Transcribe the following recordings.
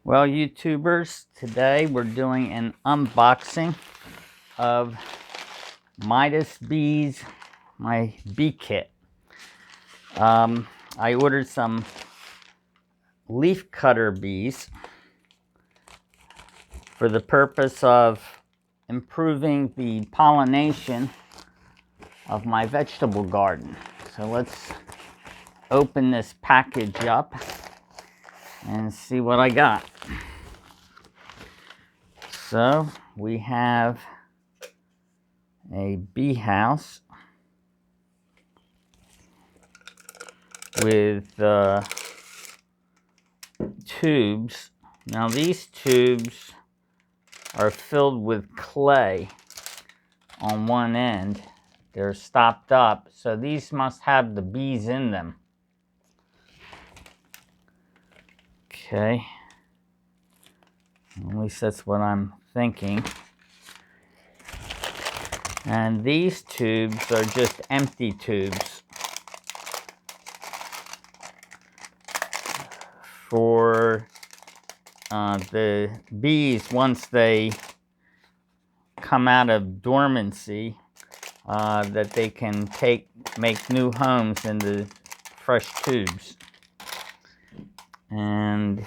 Well, YouTubers, today we're doing an unboxing of Midas Bees, my bee kit. I ordered some leafcutter bees for the purpose of improving the pollination of my vegetable garden. So let's open this package up and see what I got. So we have a bee house with tubes. Now these tubes are filled with clay on one end. They're stopped up, so these must have the bees in them. Okay, at least that's what I'm thinking. And these tubes are just empty tubes for the bees once they come out of dormancy, that they can make new homes in the fresh tubes. And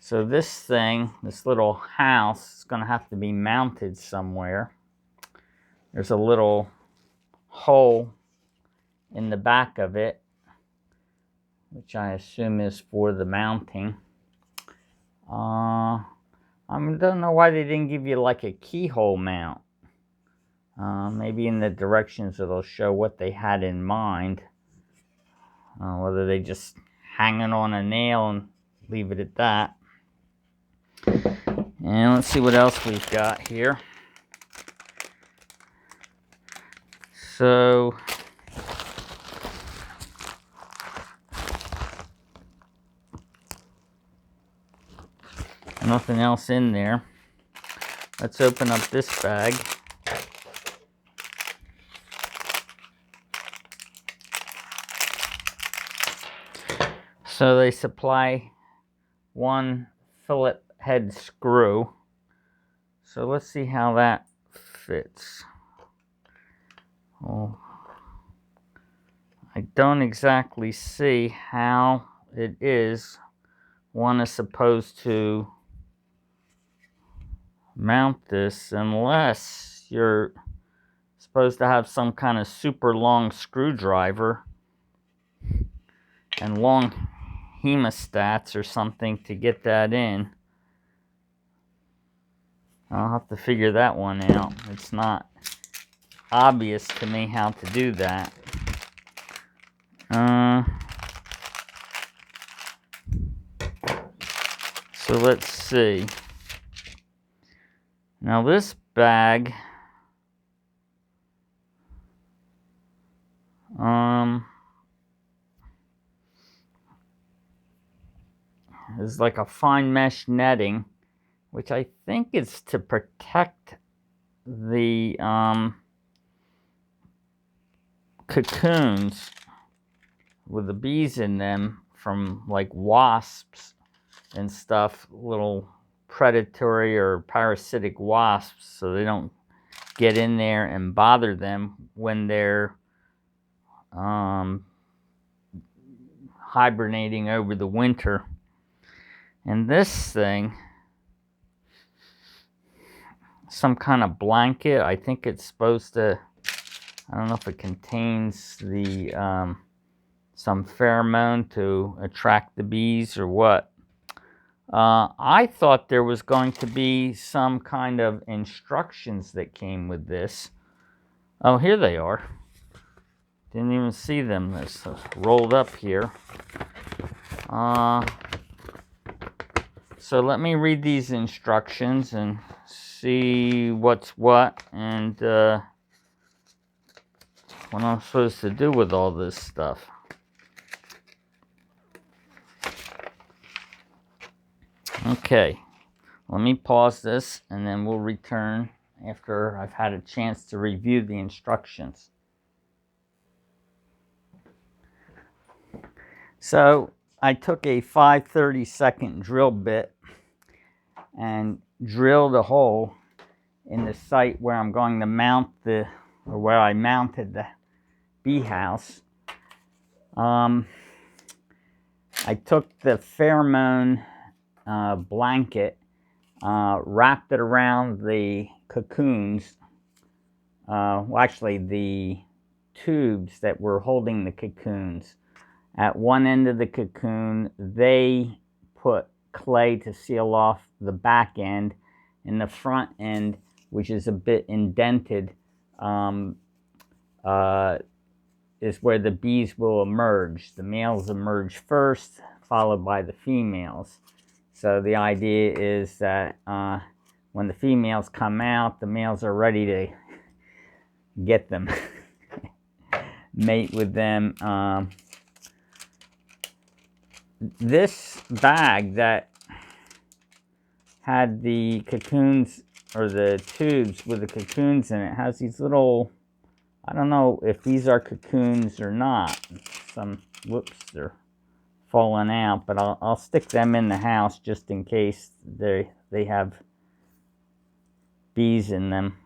so this little house is going to have to be mounted somewhere. There's a little hole in the back of it, which I assume is for the mounting. I don't know why they didn't give you like a keyhole mount. Maybe in the directions it'll show what they had in mind. Whether they just hang it on a nail and leave it at that. And let's see what else we've got here. So nothing else in there. Let's open up this bag. So they supply one Phillips head screw. So let's see how that fits. Well, I don't exactly see how it is one is supposed to mount this unless you're supposed to have some kind of super long screwdriver and long hemostats or something to get that in. I'll have to figure that one out. It's not obvious to me how to do that. So let's see. Now this bag is like a fine mesh netting, which I think is to protect the cocoons with the bees in them from like wasps and stuff, little predatory or parasitic wasps, so they don't get in there and bother them when they're hibernating over the winter. And this thing, some kind of blanket, I think it's supposed to, I don't know if it contains the some pheromone to attract the bees or what. I thought there was going to be some kind of instructions that came with this. Oh, here they are. Didn't even see them. It's rolled up here. So let me read these instructions and see what's what and what I'm supposed to do with all this stuff. Okay, let me pause this and then we'll return after I've had a chance to review the instructions. So I took a 5/32 drill bit and drilled a hole in the site where I'm going to mount or where I mounted the bee house. I took the pheromone blanket, wrapped it around the cocoons, well, actually the tubes that were holding the cocoons. At one end of the cocoon, they put clay to seal off the back end, and the front end, which is a bit indented, is where the bees will emerge. The males emerge first, followed by the females. So the idea is that when the females come out, the males are ready to get them, mate with them. This bag that had the cocoons, or the tubes with the cocoons in it, has these little, I don't know if these are cocoons or not. Whoops, they're falling out, but I'll stick them in the house just in case they have bees in them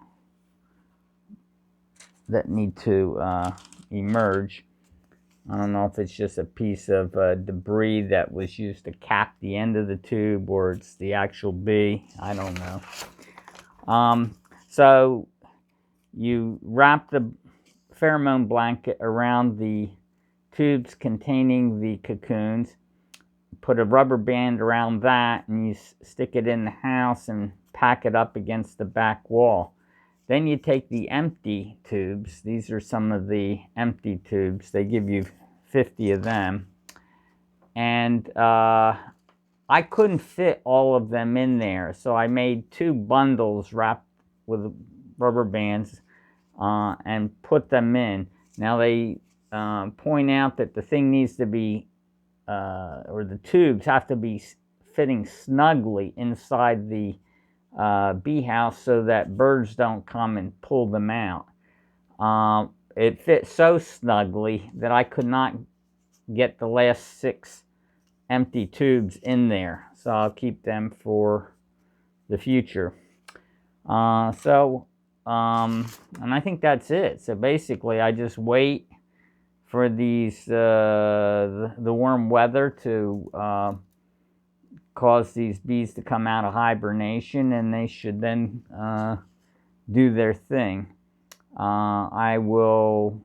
that need to emerge. I don't know if it's just a piece of debris that was used to cap the end of the tube, or it's the actual bee. I don't know. So you wrap the pheromone blanket around the tubes containing the cocoons, put a rubber band around that, and you stick it in the house and pack it up against the back wall. Then you take the empty tubes. These are some of the empty tubes. They give you 50 of them. And I couldn't fit all of them in there, so I made 2 bundles wrapped with rubber bands and put them in. Now they point out that the thing needs to be, or the tubes have to be fitting snugly inside the bee house so that birds don't come and pull them out. It fit so snugly that I could not get the last 6 empty tubes in there, so I'll keep them for the future. And I think that's it. So basically I just wait for these the warm weather to cause these bees to come out of hibernation, and they should then do their thing. I will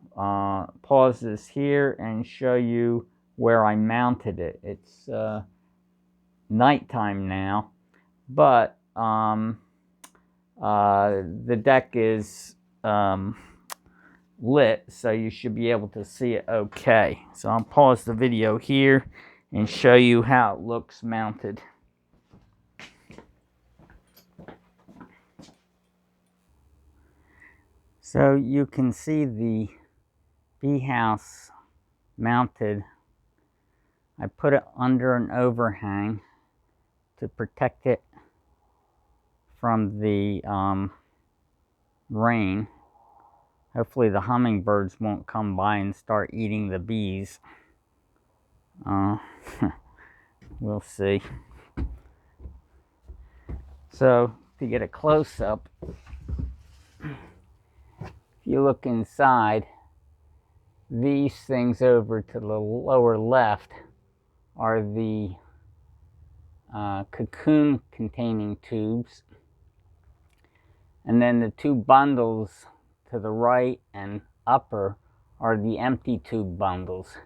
pause this here and show you where I mounted it. It's nighttime now, but the deck is lit, so you should be able to see it okay. So I'll pause the video here and show you how it looks mounted. So you can see the bee house mounted. I put it under an overhang to protect it from the rain. Hopefully the hummingbirds won't come by and start eating the bees. We'll see. So to get a close-up, if you look inside, these things over to the lower left are the cocoon containing tubes, and then the 2 bundles to the right and upper are the empty tube bundles.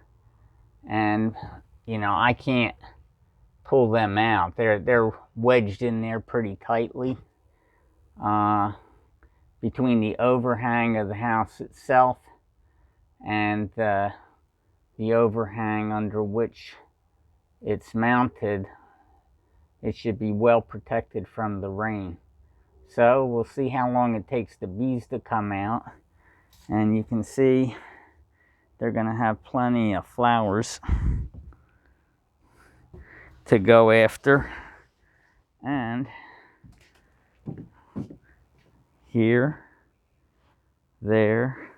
And you know, I can't pull them out. They're wedged in there pretty tightly between the overhang of the house itself and the overhang under which it's mounted. It should be well protected from the rain. So we'll see how long it takes the bees to come out, and you can see they're going to have plenty of flowers to go after. And here, there,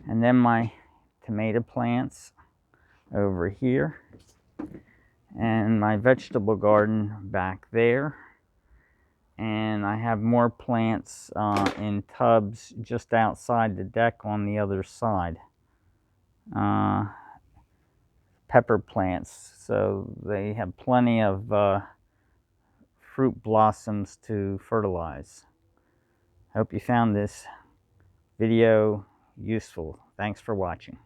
and then my tomato plants over here. And my vegetable garden back there. And I have more plants in tubs just outside the deck on the other side. Pepper plants, so they have plenty of fruit blossoms to fertilize. Hope you found this video useful. Thanks for watching.